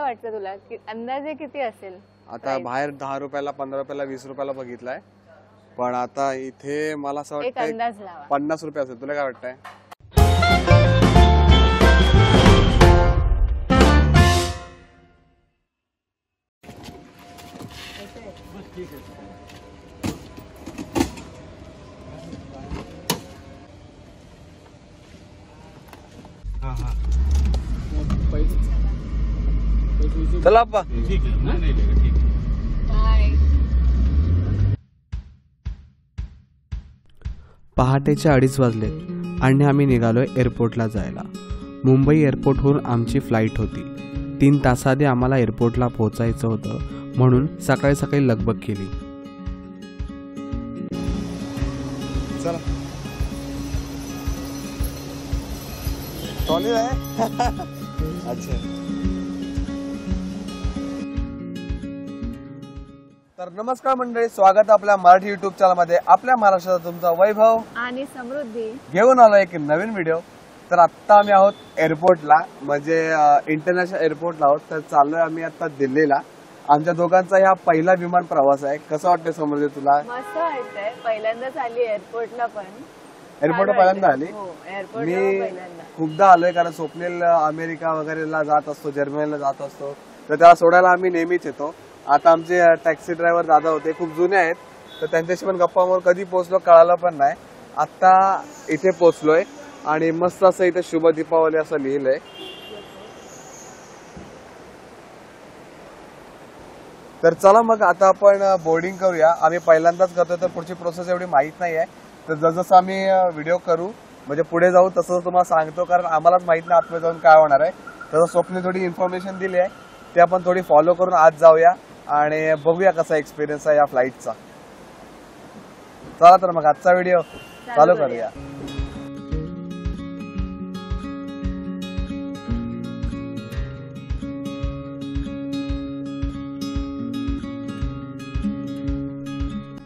वाटतं तुला अंदाजे किती असेल? आता बाहेर 10 रुपयाला 15 रुपयाला 20 रुपयाला बघितलाय, पण आता इथे मला असं एक वाटतं अंदाज लावा. 50 रुपये असेल. तुला काय वाटतंय? चला अप्पा. पहाटेचे 2:30 वाजले आणि आम्ही निघालोय एअरपोर्टला जायला. मुंबई एअरपोर्टहून आमची फ्लाईट होती. 3 तासाआधी आम्हाला एअरपोर्टला पोहोचायचं होतं, म्हणून सकाळी सकाळी लगबग केली. चला ट्रॉली आहे. अच्छा, तर नमस्कार मंडळी, स्वागत आपल्या मराठी युट्यूब चॅनल मध्ये. आपल्या महाराष्ट्राचा तुमचा वैभव आणि समृद्धी घेऊन आलो एक नवीन व्हिडिओ. तर आता आम्ही आहोत एअरपोर्टला, म्हणजे इंटरनॅशनल एअरपोर्टला आहोत. तर चाललोय आम्ही आता दिल्लीला. आमच्या दोघांचा हा पहिला विमान प्रवास आहे. कसं वाटतंय समृद्धी तुला? मस्त वाटतंय. पहिल्यांदाच आली एअरपोर्टला. पण एअरपोर्टला पहिल्यांदा आली. एअरपोर्टला मी पहिल्यांदा. खूपदा आलोय, कारण स्वप्नील अमेरिका वगैरेला जात असतो, जर्मनीला जात असतो, तर त्याला सोडायला आम्ही नेहमीच येतो. आता आमचे टॅक्सी ड्रायव्हर दादा होते, खूप जुने आहेत, तर त्यांच्याशी पण गप्पा मारून कधी पोहोचलो कळालं पण नाही. आता इथे पोहोचलोय आणि मस्त असं इथे शुभ दीपावली असं लिहिलंय. तर चला मग आता आपण बोर्डिंग करूया. आम्ही पहिल्यांदाच करतोय, तर पुढची प्रोसेस एवढी माहित नाही आहे. तर जसं आम्ही व्हिडिओ करू, म्हणजे पुढे जाऊ, तसं तुम्हाला सांगतो, कारण आम्हालाच माहित नाही आतमध्ये जाऊन काय होणार आहे. तसं स्वप्ने थोडी इन्फॉर्मेशन दिली आहे, ते आपण थोडी फॉलो करून आज जाऊया आणि बघूया कसा एक्सपिरियन्स आहे या फ्लाईटचा. चला तर मग आजचा व्हिडिओ चालू करूया.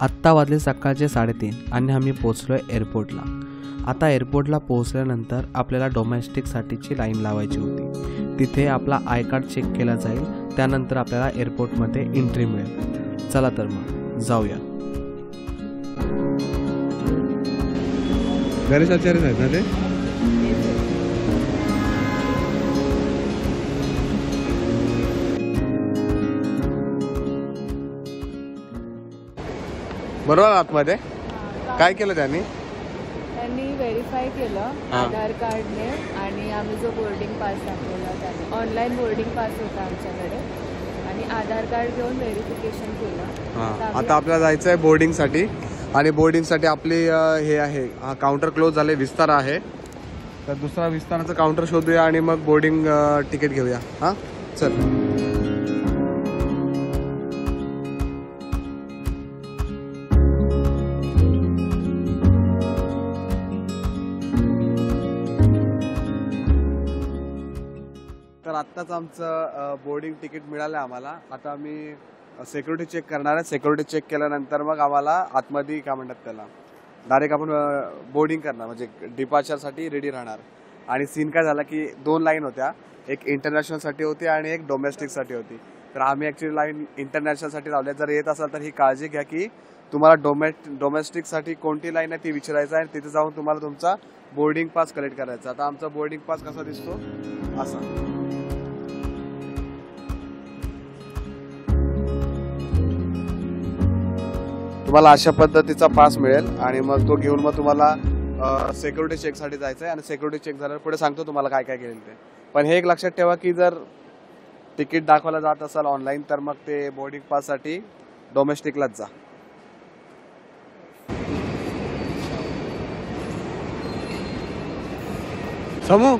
आत्ता वाजले सकाळचे 3:30 आणि आम्ही पोहोचलोय एअरपोर्टला. आता एअरपोर्टला पोहोचल्यानंतर आपल्याला डोमेस्टिकसाठीची लाईन लावायची होती. तिथे आपला आय कार्ड चेक केला जाईल, त्यानंतर आपल्याला एअरपोर्टमध्ये एंट्री मिळेल. चला तर मग जाऊया. गणेश आचार्य आहेत ना ते? बरोबर. आतमध्ये काय केलं त्यांनी व्हेरीफाय केलं आधार कार्डने, आणि आम्ही जो बोर्डिंग पास दाखवला त्याने. ऑनलाईन बोर्डिंग पास होता आमच्याकडे, आणि आधार कार्ड घेऊन व्हेरिफिकेशन केलं. आता आपल्याला जायचं आहे बोर्डिंग साठी, आणि बोर्डिंग साठी आपली हे आहे, हा काउंटर क्लोज झाले, विस्तार आहे. तर दुसरा विस्ताराचं काउंटर शोधूया आणि मग बोर्डिंग तिकीट घेऊया. हा चल. तर आत्ताच आमचं बोर्डिंग तिकीट मिळालं आम्हाला. आता आम्ही सिक्युरिटी चेक करणार आहे. सिक्युरिटी चेक केल्यानंतर मग आम्हाला आतमध्ये काय म्हणतात त्याला, डायरेक्ट आपण बोर्डिंग करणार, म्हणजे डिपार्चरसाठी रेडी राहणार. आणि सीन काय झाला की 2 लाईन होत्या, एक इंटरनॅशनलसाठी होती आणि एक डोमेस्टिकसाठी होती. तर आम्ही ॲक्च्युली लाईन इंटरनॅशनलसाठी लावल्या. जर येत असाल तर ही काळजी घ्या की तुम्हाला डोमेस्टिकसाठी कोणती लाईन आहे ती विचारायचं आहे, आणि तिथे जाऊन तुम्हाला तुमचा बोर्डिंग पास कलेक्ट करायचा. आता आमचा बोर्डिंग पास कसा दिसतो असा. तुम्हाला अशा पद्धतीचा पास मिळेल, आणि मग तो घेऊन मग तुम्हाला सिक्युरिटी चेकसाठी जायचं आहे. आणि सिक्युरिटी चेक झाल्यावर पुढे सांगतो तुम्हाला काय काय केलं ते. पण हे एक लक्षात ठेवा की जर तिकीट दाखवायला जात असाल ऑनलाईन, तर मग ते बोर्डिंग पाससाठी डोमेस्टिकलाच जा. समू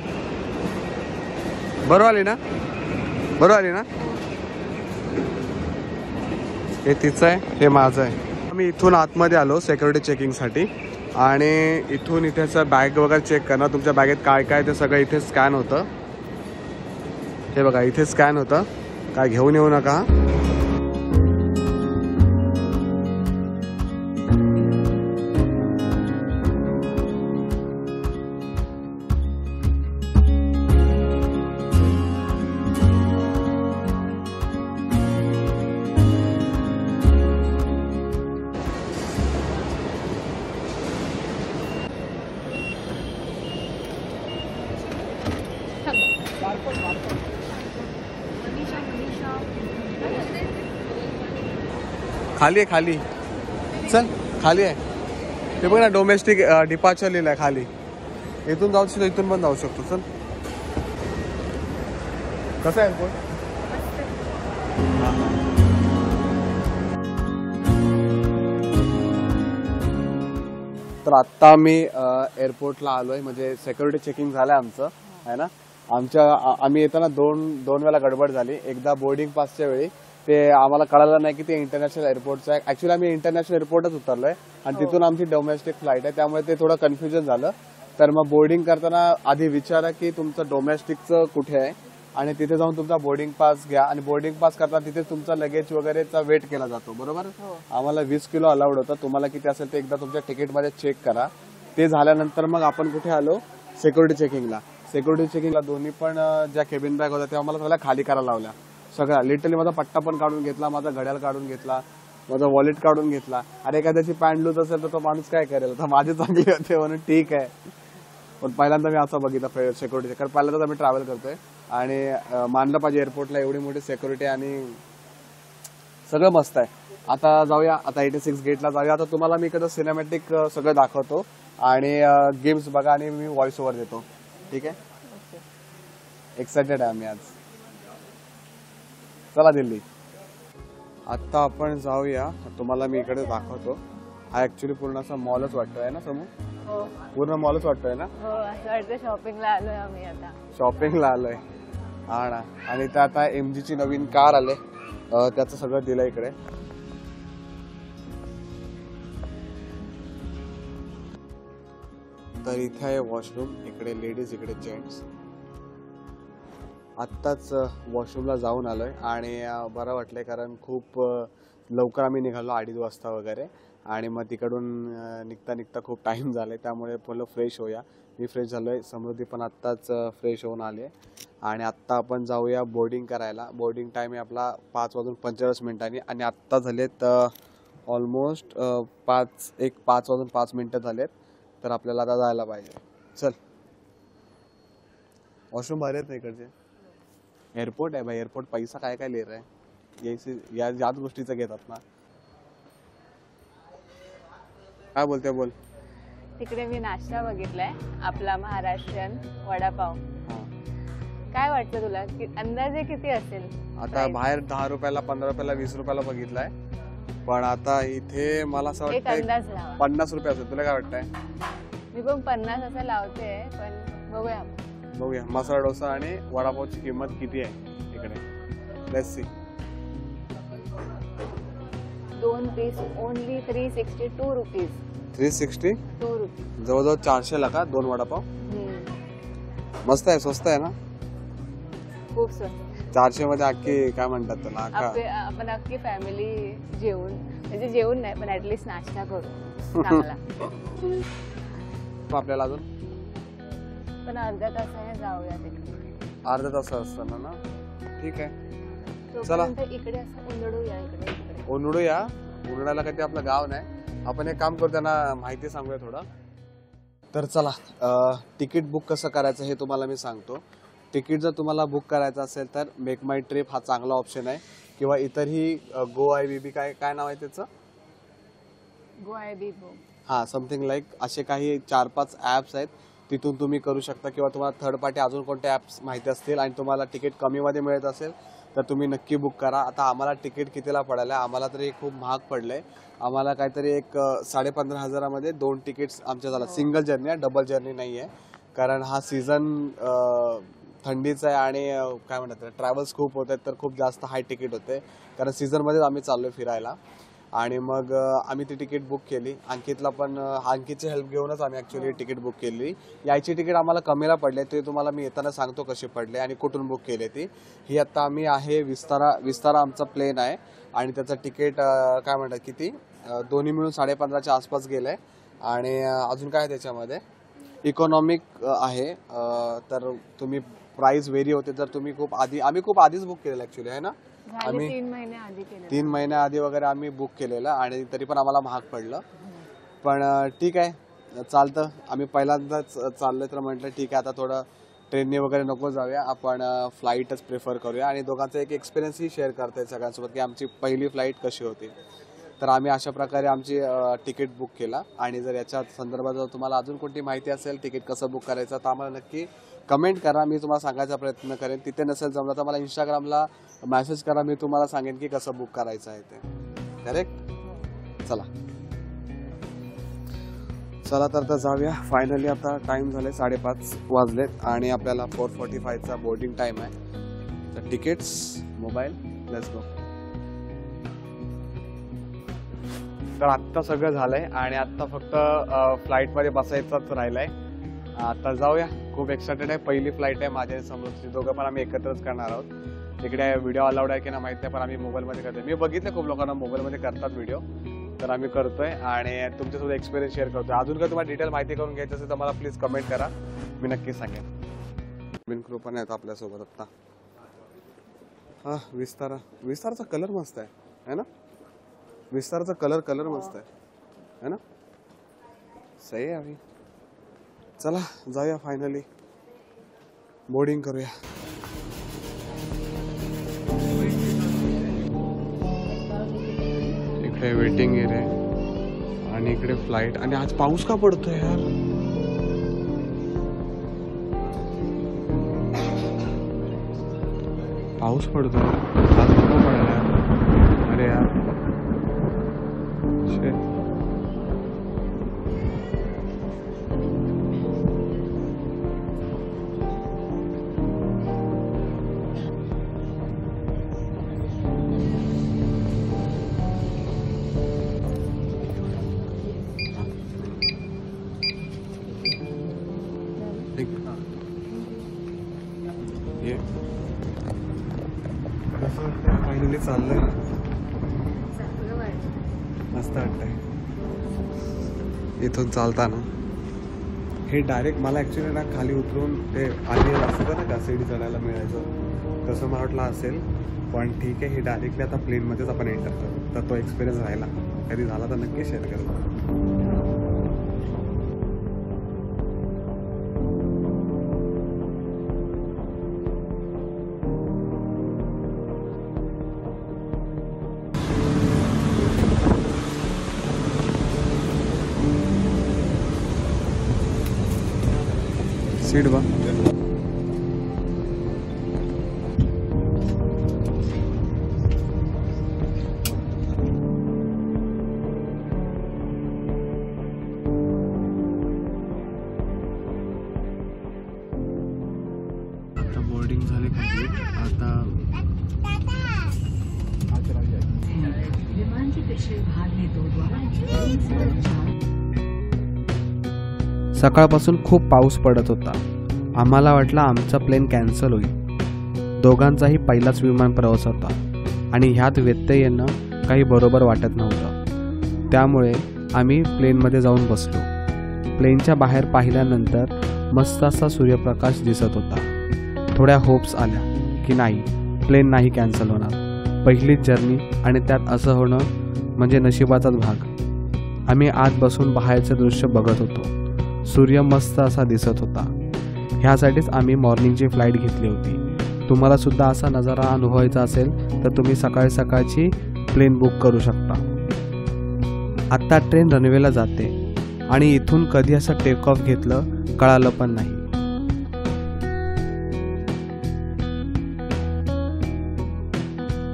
बरोबर आली ना? बरोबर आली ना? हे तिचं आहे, हे माझं आहे. आम्ही इथून आतमध्ये आलो सिक्युरिटी चेकिंगसाठी, आणि इथून इथेचं बॅग वगैरे चेक करणार. तुमच्या बॅगेत काय काय ते सगळं इथे स्कॅन होतं. हे बघा इथे स्कॅन होतं, काय घेऊन येऊ नका. खाली आहे खाली. चल खाली आहे ते बघ ना, डोमेस्टिक डिपार्चर लिहिलं आहे खाली. इथून जाऊ शकतो, इथून पण जाऊ शकतो. चल कसं आहे एअरपोर्ट? तर आत्ता आम्ही एअरपोर्टला आलोय, म्हणजे सिक्युरिटी चेकिंग झालंय आमचं, आहे ना. आम्ही येताना दोन वेळा गडबड झाली. एकदा बोर्डिंग पासच्या वेळी ते आम्हाला कळालं नाही की ते इंटरनॅशनल एअरपोर्टचं आहे. ऍक्च्युली आम्ही इंटरनॅशनल एअरपोर्टच उतरलोय आणि तिथून आमची डोमेस्टिक फ्लाईट आहे, त्यामुळे ते थोडं कन्फ्युजन झालं. तर मग बोर्डिंग करताना आधी विचारा की तुमचं डोमेस्टिकचं कुठे आहे आणि तिथे जाऊन तुमचा बोर्डिंग पास घ्या. आणि बोर्डिंग पास करताना तिथे तुमचा लगेज वगैरेचा वेट केला जातो, बरोबर. आम्हाला 20 किलो अलाउड होतं. तुम्हाला किती असेल ते एकदा तुमच्या तिकीटमध्ये चेक करा. ते झाल्यानंतर मग आपण कुठे आलो? सिक्युरिटी चेकिंगला. सिक्युरिटी चेकिंगला दोन्ही पण ज्या केबिन बॅग होत्या तेव्हा मला सगळ्या खाली करायला लावल्या, सगळ्या. लिटरली माझा पट्टा पण काढून घेतला, माझा घड्याळ काढून घेतला, माझा वॉलेट काढून घेतला. अरे एखाद्याची पॅन्ट लूज असेल तर तो माणूस काय करेल? तर माझी चांगली होते म्हणून ठीक आहे. पण पहिल्यांदा मी असं बघितलं सिक्युरिटी, कारण पहिल्यांदाच आम्ही ट्रॅव्हल करतोय आणि मानलं पाहिजे एअरपोर्टला एवढी मोठी सिक्युरिटी आणि सगळं मस्त आहे. आता जाऊया, आता 86 गेटला जाऊया. आता तुम्हाला मी इकडं सिनेमॅटिक सगळं दाखवतो आणि गेम्स बघा आणि मी व्हॉइस ओव्हर देतो, ठीक आहे. एक्सायटेड आहे आम्ही आज. चला दिल्ली. आता आपण जाऊया, तुम्हाला मी इकडे दाखवतो. हा ऍक्च्युली पूर्ण असा मॉलच वाटतोय ना समोर, पूर्ण मॉलच वाटतोय ना. हो, असं वाटतं शॉपिंगला आलोय आम्ही. आता शॉपिंगला आलोय, हा ना. आणि इथं आता MG ची नवीन कार आले, त्याचं सगळं दिलं इकडे. तर इथे आहे वॉशरूम, इकडे लेडीज इकडे जेंट्स. आत्ताच वॉशरूमला जाऊन आलोय आणि बरं वाटलंय, कारण खूप लवकर आम्ही निघालो 2:30 वाजता वगैरे. आणि मग तिकडून निघता निघता खूप टाईम झालाय, त्यामुळे पहिलं फ्रेश होऊया. मी फ्रेश झालोय, समृद्धी पण आत्ताच फ्रेश होऊन आले. आणि आत्ता आपण जाऊया बोर्डिंग करायला. बोर्डिंग टाईम आहे आपला 5:45 आणि आत्ता झालेत ऑलमोस्ट 5:05 झालेत. तर आपल्याला आता जायला पाहिजे. चल. वॉशरूम भारी आहेत ना इकडचे. एअरपोर्ट आहे भाई, एअरपोर्ट पैसा काय काय ले रहा है, याच गोष्टीचं घेतात ना. काय बोलते बोल. तिकडे मी नाश्ता बघितलाय आपला महाराष्ट्रीयन वडापाव. काय वाटतं तुला, अंदाजे किती असेल? आता बाहेर 10 रुपयाला, 15 रुपयाला, 20 रुपयाला बघितलाय, पण आता इथे मला असं एक अंदाज लावा. 50 रुपये असेल. तुला काय वाटतंय? मी पण 50 असं लावते, पण बघूया. बघूया मसाला डोसा आणि वडापावची किंमत किती आहे इकडे. Let's see. 2 piece only 362 rupees. 362 rupees, जवळजवळ 400 ला का 2 वडापाव. मस्त आहे, स्वस्त आहे ना. खूप स्वस्त. 400 मध्ये अख्खी काय म्हणतात त्याला, आपण अख्खी फॅमिली जेवून, म्हणजे जेवून नाही पण ऍटलीस्ट नाश्ता करू चांगला. आपल्याला अजून पण अर्ध्या तासाने जाऊया तिकडे. अर्धा तास असताना ना, ठीक आहे. चला इकडे असं उंदडूया, इकडे उन्हाळ्या. उन्हाळ्याला काही आपलं गाव नाही. आपण एक काम करू, त्यांना माहिती सांगूया थोडं. तर चला, तिकीट बुक कसं करायचं हे तुम्हाला मी सांगतो. तिकीट जर तुम्हाला बुक करायचं असेल तर मेक माय ट्रिप हा चांगला ऑप्शन आहे, किंवा इतरही GoIBB काय नाव आहे त्याचं, GoIBB, हा समथिंग लाईक असे काही 4-5 ॲप्स आहेत, तिथून तुम्ही करू शकता. किंवा तुम्हाला थर्ड पार्टी अजून कोणते ॲप्स माहिती असतील आणि तुम्हाला तिकीट कमीमध्ये मिळत असेल तर तुम्ही नक्की बुक करा. आता आम्हाला तिकीट कितीला पडायला, आम्हाला तरी खूप महाग पडलंय. आम्हाला काहीतरी एक 15,500 2 तिकीट्स आमच्या झाला. सिंगल जर्नी आहे, डबल जर्नी नाही आहे, कारण हा सीझन थंडीचा आहे आणि काय म्हणतात ट्रॅव्हल्स खूप होत आहेत, तर खूप जास्त हाय तिकीट होते, कारण सीझनमध्येच आम्ही चाललोय फिरायला. आणि मग आम्ही ती तिकीट बुक केली. अंकितला पण, अंकितची हेल्प घेऊनच आम्ही ॲक्च्युली तिकीट बुक केली. यायची तिकीट आम्हाला कमीला पडले, ते तुम्हाला मी येताना सांगतो कसे पडले आणि कुठून बुक केले ती. ही आत्ता आम्ही आहे विस्तारा आमचा प्लेन आहे आणि त्याचं तिकीट काय म्हणतात किती, दोन्ही मिळून 15,500च्या आसपास गेलं आहे. आणि अजून काय त्याच्यामध्ये इकॉनॉमिक आहे. तर तुम्ही प्राइस व्हेरी होते, जर तुम्ही आम्ही खूप आधीच बुक केलेलं ॲक्च्युली, आहे ना. आम्ही 3 महिन्या आधी वगैरे आम्ही बुक केलेलं आणि तरी पण आम्हाला महाग पडलं. पण ठीक आहे, चालतं. आम्ही पहिल्यांदाच चाललोय तर म्हटलं ठीक आहे, आता थोडं ट्रेनने वगैरे नको जाऊया, आपण फ्लाईटच प्रिफर करूया. आणि दोघांचा एक एक्सपिरियन्सही शेअर करता येईल सगळ्यांसोबत की आमची पहिली फ्लाईट कशी होती. तर आम्ही अशा प्रकारे आमची तिकीट बुक केला. आणि जर याच्या संदर्भात जर तुम्हाला अजून कोणती माहिती असेल तिकीट कसं बुक करायचं तर आम्हाला नक्की कमेंट करा. मी तुम्हाला सांगायचा प्रयत्न करेन. तिथे नसेल जमलं तर मला इंस्टाग्रामला मेसेज करा. मी तुम्हाला सांगेन की कसं बुक करायचं आहे ते. करेक्ट. चला तर जाऊया. फायनली आता टाईम झाले 5:30 वाजलेत आणि आपल्याला 4:45चा बोर्डिंग टाईम आहे. तर तिकीट्स, मोबाईल, लेट्स गो. तर आत्ता सगळं झालंय आणि आत्ता फक्त फ्लाईटमध्ये बसायचंच राहिलंय. आता जाऊया. खूप एक्सायटेड आहे. पहिली फ्लाईट आहे माझ्या समोरची. दोघं पण आम्ही एकत्रच करणार आहोत. तिकडे व्हिडिओ अलाउड आहे की नाही माहिती आहे, पण आम्ही मोबाईलमध्ये करतोय. मी बघितलं खूप लोकांना मोबाईलमध्ये करतात व्हिडिओ, तर आम्ही करतोय आणि तुमच्यासोबत एक्सपिरियन्स शेअर करतोय. अजून काय तुम्हाला डिटेल माहिती करून घ्यायची असेल तर मला प्लीज कमेंट करा. मी नक्की सांगेन. बिन कृपा पण आहेत आपल्यासोबत आत्ता. हा विस्ताराचा कलर मस्त आहे ना. विस्ताराचा कलर मस्त आहे ना. सही आहे. अभी चला जाऊया. फायनली बोर्डिंग करूया. इकडे वेटिंग एरिया आणि इकडे फ्लाईट. आणि आज पाऊस का पडतोय यार. पाऊस पडतोय आज. नको पडायला यार. अरे यार फायनली चाललंय. मस्त वाटतंय इथून चालताना. हे डायरेक्ट मला ॲक्च्युली ना खाली उतरून ते आधी असतं ना का सीडी चढायला मिळायचं तसं मला वाटलं असेल. पण ठीक आहे. हे डायरेक्टली आता प्लेनमध्येच आपण एंटर करू. तर तो एक्सपिरियन्स राहिला. कधी झाला तर नक्की शेअर करू. सीट बा. आता बोर्डिंग झाले कंप्लीट. आता विमान के पिछले भाग में 2 द्वारा सकाळपासून खूप पाऊस पडत होता. आम्हाला वाटलं आमचा प्लेन कॅन्सल होईल. दोघांचाही पहिलाच विमान प्रवास होता आणि ह्यात व्यत्यय येणं काही बरोबर वाटत नव्हतं. त्यामुळे आम्ही प्लेनमध्ये जाऊन बसलो. प्लेनच्या बाहेर पाहिल्यानंतर मस्त असा सूर्यप्रकाश दिसत होता. थोड्या होप्स आल्या की नाही, प्लेन नाही कॅन्सल होणार. पहिलीच जर्नी आणि त्यात असं होणं म्हणजे नशिबाचाच भाग. आम्ही आत बसून बाहेरचं दृश्य बघत होतो. सूर्य मस्त असा दिसत होता. ह्यासाठीच आम्ही मॉर्निंगची फ्लाईट घेतली होती. तुम्हाला सुद्धा असा नजारा अनुभवायचा असेल तर तुम्ही सकाळची प्लेन बुक करू शकता. आत्ता ट्रेन रनवेला जाते आणि इथून कधी असं टेक ऑफ घेतलं कळालं पण नाही.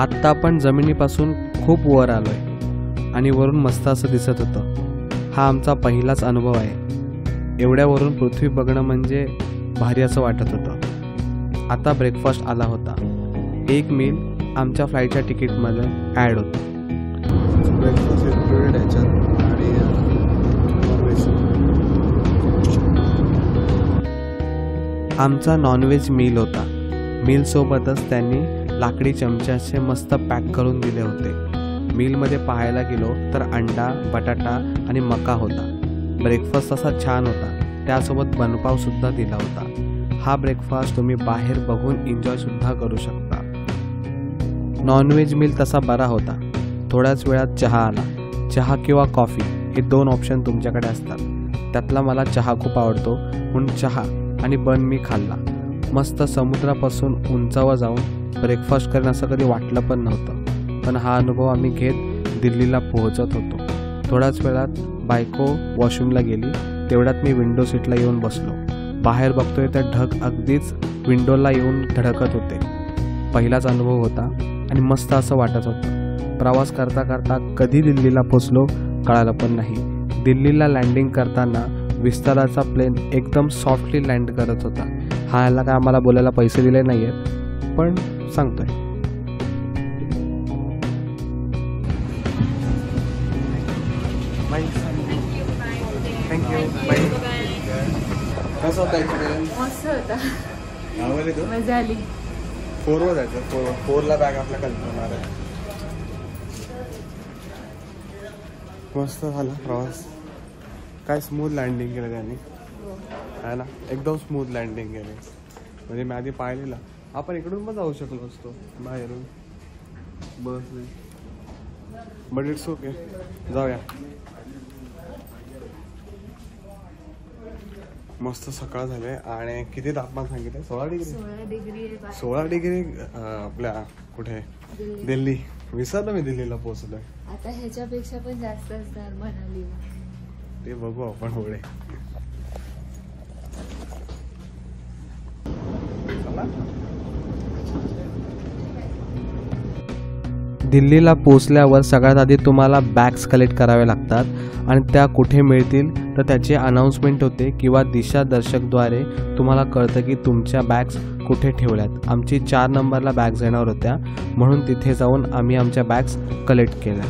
आत्ता आपण जमिनीपासून खूप वर आलोय आणि वरून मस्त असं दिसत होतं. हा आमचा पहिलाच अनुभव आहे. एवढ्यावरून पृथ्वी बघणं म्हणजे भारी असं वाटत होतं. आता ब्रेकफास्ट आला होता. एक मील आमच्या फ्लाईटच्या तिकीटमध्ये ॲड होतं. ब्रेकफास्ट इन्क्लुडेड याच्यात आणि आमचा नॉनव्हेज मील होता. मीलसोबतच त्यांनी लाकडी चमच्याचे मस्त पॅक करून दिले होते. मीलमध्ये पाहायला गेलो तर अंडा, बटाटा आणि मका होता. ब्रेकफास्ट असा छान होता. त्यासोबत बनपाव सुद्धा दिला होता. हा ब्रेकफास्ट तुम्ही बाहेर बघून एन्जॉय सुद्धा करू शकता. नॉनव्हेज मील तसा बरा होता. थोड्याच वेळात चहा आला. चहा किंवा कॉफी हे 2 ऑप्शन तुमच्याकडे असतात. त्यातला मला चहा खूप आवडतो म्हणून चहा आणि बन मी खाल्ला. मस्त समुद्रापासून उंचावर जाऊन ब्रेकफास्ट करणं असं कधी वाटलं पण नव्हतं. पण हा अनुभव आम्ही घेत दिल्लीला पोहोचत होतो. थोड्याच वेळात बायको वॉशरूमला गेली. तेवढ्यात मी विंडो सीटला येऊन बसलो. बाहेर बघतोय तर ढग अगदीच विंडोला येऊन धडकत होते. पहिलाच अनुभव होता आणि मस्त असं वाटत होतं. प्रवास करता करता कधी दिल्लीला पोचलो कळालं पण नाही. दिल्लीला लँडिंग करताना विस्ताराचा प्लेन एकदम सॉफ्टली लँड करत होता. ह्याला काय आम्हाला बोलायला पैसे दिले नाही आहेत, पण सांगतोय. थँक्यू. कसं होता एक्सपिरियन्स? मस्त होता, आवडली तू? मजा आली. 4वर जायचं. 4ला बॅग आपल्या कल्पना आहे. मस्त झाला प्रवास. काय स्मूथ लँडिंग केलं त्यांनी, आहे ना. एकदम स्मूथ लँडिंग केली. म्हणजे मी आधी पाहिलेलं. आपण इकडून पण जाऊ शकलो असतो बाहेरून बसने, बट इट्स ओके. जाऊया. मस्त सकाळ झाले आणि किती तापमान सांगितलं? 16 डिग्री. 16 डिग्री आपल्या कुठे? दिल्ली. विसरलो मी दिल्लीला पोहोचलोय. आता ह्याच्यापेक्षा पण जास्त असणार मनालीला. ते बघू आपण पुढे. दिल्लीला पोचल्यावर सगळ्यात आधी तुम्हाला बॅग्स कलेक्ट करावे लागतात आणि त्या कुठे मिळतील तर त्याची अनाऊन्समेंट होते किंवा दिशादर्शकद्वारे तुम्हाला कळतं की तुमच्या बॅग्स कुठे ठेवल्यात. आमची 4 नंबरला बॅग्स येणार होत्या, म्हणून तिथे जाऊन आम्ही आमच्या बॅग्स कलेक्ट केल्या.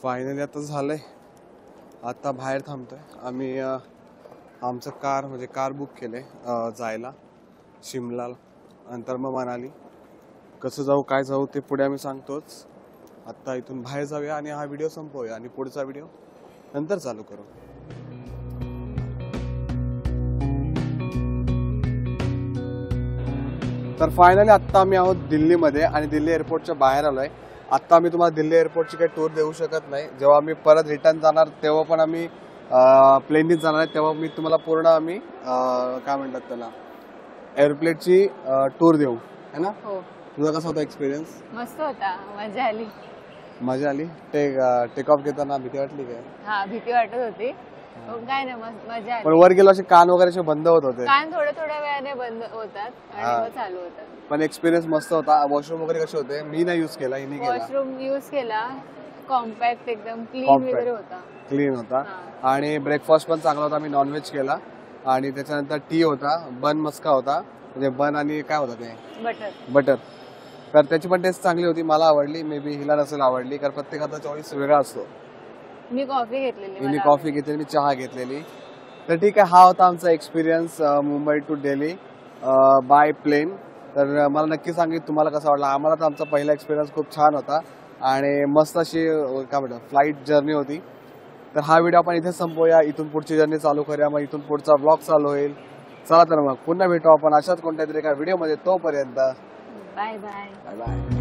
फायनली आता झालंय. आता बाहेर थांबतोय आम्ही. आमचं कार बुक केले जायला शिमला, नंतर मग मनाली. कसं जाऊ काय जाऊ ते पुढे आम्ही सांगतोच. आत्ता इथून बाहेर जाऊया आणि हा व्हिडिओ संपवूया आणि पुढचा व्हिडिओ नंतर चालू करू. तर फायनली आत्ता आम्ही आहोत दिल्लीमध्ये आणि दिल्ली एअरपोर्टच्या बाहेर आलोय. आत्ता आम्ही तुम्हाला दिल्ली एअरपोर्टची काही टूर देऊ शकत नाही. जेव्हा आम्ही परत रिटर्न जाणार तेव्हा पण आम्ही प्लेननीच जाणार आहे, तेव्हा मी तुम्हाला पूर्ण आम्ही काय म्हणतात त्याला एअरप्लेनची टूर देऊ, है ना. हो, तुझा कसा होता एक्सपिरियन्स? मस्त होता, मजा आली. मजा आली. टेक ऑफ घेताना भीती वाटली काय? हा, भीती वाटत होती. काय नाही, मजा आली. पण वर गेलो असे कान वगैरे असे बंद होत होते. कान थोड्या वेळाने बंद होतात आणि मग चालू होतात. पण एक्सपिरियन्स मस्त होता. वॉशरूम वगैरे कसे होते? मी नाही यूज केला, हिने केला. वॉशरूम यूज केला. कॉम्पॅक्ट एकदम क्लीन वगैरे होता. क्लीन होता. आणि ब्रेकफास्ट पण चांगला होता. मी नॉनव्हेज केला आणि त्याच्यानंतर टी होता, बन मस्का होता, म्हणजे बन आणि काय होतं ते बटर. तर त्याची पण टेस्ट चांगली होती, मला आवडली. मे बी हिला नसेल आवडली, कारण प्रत्येकाचा चॉईस वेगळा असतो. मी कॉफी घेतलेली. मी कॉफी घेतलेली, मी चहा घेतलेली. तर ठीक आहे, हा होता आमचा experience Mumbai to Delhi by plane. तर मला नक्की सांगितलं तुम्हाला कसं वाटलं. आम्हाला तर आमचा पहिला एक्सपिरियन्स खूप छान होता आणि मस्त अशी काय म्हणतात फ्लाईट जर्नी होती. तर हा व्हिडिओ आपण इथे संपवूया. इथून पुढची जर्नी चालू करूया, मग इथून पुढचा ब्लॉग चालू होईल. चला तर मग पुन्हा भेटू आपण अशाच कोणत्या तरी एका व्हिडिओमध्ये. तोपर्यंत बाय बाय. Bye bye.